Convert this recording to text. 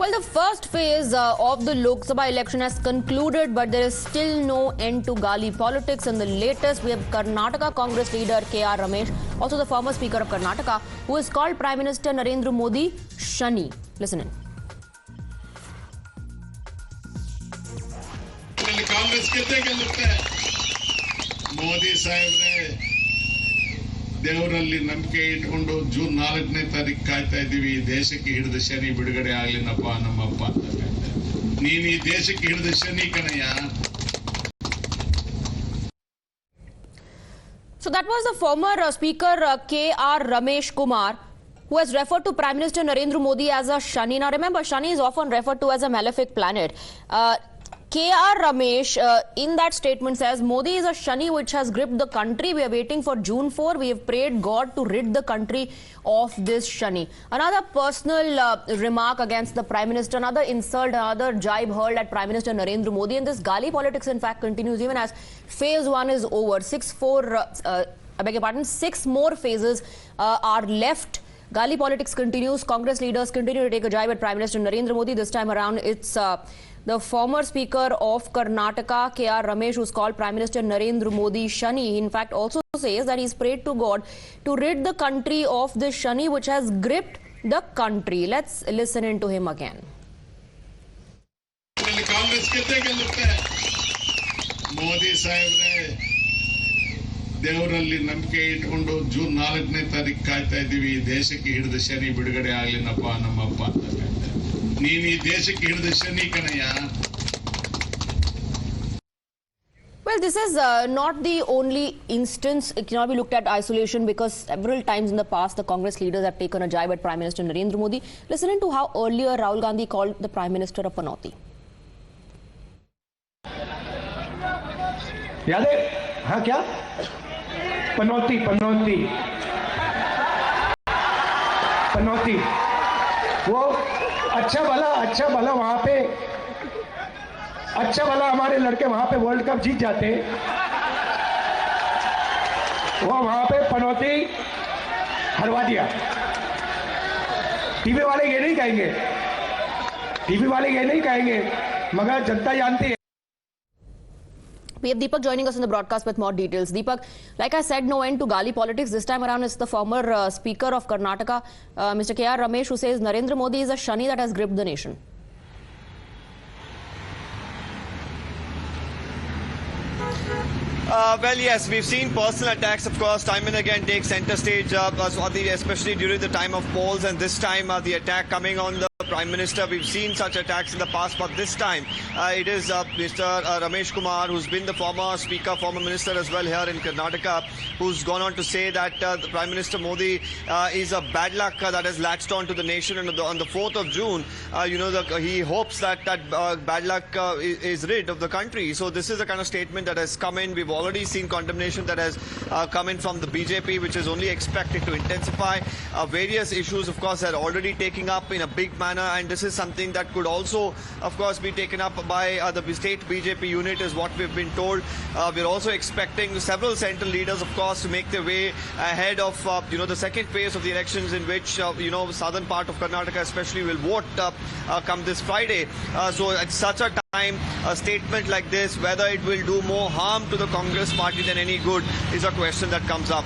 Well, the first phase of the Lok Sabha election has concluded, but there is still no end to Gali politics. And the latest, we have Karnataka Congress leader K.R. Ramesh, also the former Speaker of Karnataka, who has called Prime Minister Narendra Modi Shani. Listen in. Congress ಗೆಲ್ಲುತ್ತೆ Modi ಸಾಹೇಬ್ರೆ ದೇವರಲ್ಲಿ ನಂಬಿಕೆ ಇಟ್ಕೊಂಡು June 4ನೇ ತಾರೀಕು ಕಾಯ್ತಾ ಇದ್ದೀವಿ ದೇಶಕ್ಕೆ ಹಿಡಿದ ಶನಿ ಬಿಡುಗಡೆ ಆಗ್ಲಿನಪ್ಪ ನಮ್ಮಪ್ಪ ಅಂತ ನೀನು ಈ ದೇಶಕ್ಕೆ ಹಿಡಿದ ಶನಿ ಕಣಯ್ಯ. So that was the former Speaker K.R. Ramesh Kumar, who has referred to Prime Minister Narendra Modi as a Shani. Now remember, Shani is often referred to as a malefic planet. K.R. Ramesh in that statement says Modi is a Shani which has gripped the country. We are waiting for June 4. We have prayed God to rid the country of this Shani. Another personal remark against the Prime Minister, another insult, another jibe hurled at Prime Minister Narendra Modi. And this Gali politics in fact continues even as phase 1 is over. 6 more phases are left. Gali politics continues. Congress leaders continue to take a jibe at Prime Minister Narendra Modi. This time around, it's the former Speaker of Karnataka, K.R. Ramesh, who's called Prime Minister Narendra Modi Shani. He in fact also says that he's prayed to God to rid the country of this Shani which has gripped the country. Let's listen in to him again. Congress ಗೆಲ್ಲುತ್ತೆ Modi ಸಾಹೇಬ್ರೆ ದೇವರಲ್ಲಿ ನಂಬಿಕೆ ಇಟ್ಕೊಂಡು June 4ನೇ ತಾರೀಕು ಕಾಯ್ತಾ ಇದ್ದೀವಿ ದೇಶಕ್ಕೆ ಹಿಡಿದ ಶನಿ ಬಿಡುಗಡೆ ಆಗ್ಲಿನಪ್ಪ ನಮ್ಮಪ್ಪ ಅಂತ ನೀನು ಈ ದೇಶಕ್ಕೆ ಹಿಡಿದ ಶನಿ ಕಣಯ್ಯ. Well, this is not the only instance. It cannot be looked at isolation because several times in the past the Congress leaders have taken a jibe at Prime Minister Narendra Modi. Listen to how earlier Rahul Gandhi called the Prime Minister a panoti. याद है? हाँ क्या? पनौती पनौती पनौती वो अच्छा भला वहां पे अच्छा भला हमारे लड़के वहां पे वर्ल्ड कप जीत जाते, वो वहां पे पनौती हरवा दिया. टीवी वाले ये नहीं कहेंगे मगर जनता जानती है. We have Deepak joining us in the broadcast with more details. Deepak, like I said, no end to Gali politics. This time around, it's the former Speaker of Karnataka, Mr. K.R. Ramesh, who says Narendra Modi is a Shani that has gripped the nation. Well, yes, we've seen personal attacks, of course, time and again take center stage, especially during the time of polls, and this time the attack coming on the Prime Minister. We've seen such attacks in the past, but this time it is Mr. Ramesh Kumar, who's been the former Speaker, former Minister as well here in Karnataka, who's gone on to say that the Prime Minister Modi is a bad luck that has latched on to the nation, and on the 4th of June, he hopes that bad luck is rid of the country. So this is the kind of statement that has come in. We've already seen condemnation that has come in from the BJP, which is only expected to intensify. Various issues, of course, are already taking up in a big manner, and this is something that could also, of course, be taken up by the state BJP unit, is what we've been told. We're also expecting several central leaders, of course, to make their way ahead of, the second phase of the elections, in which, southern part of Karnataka especially will vote come this Friday. So at such a time, a statement like this, whether it will do more harm to the Congress party than any good, is a question that comes up.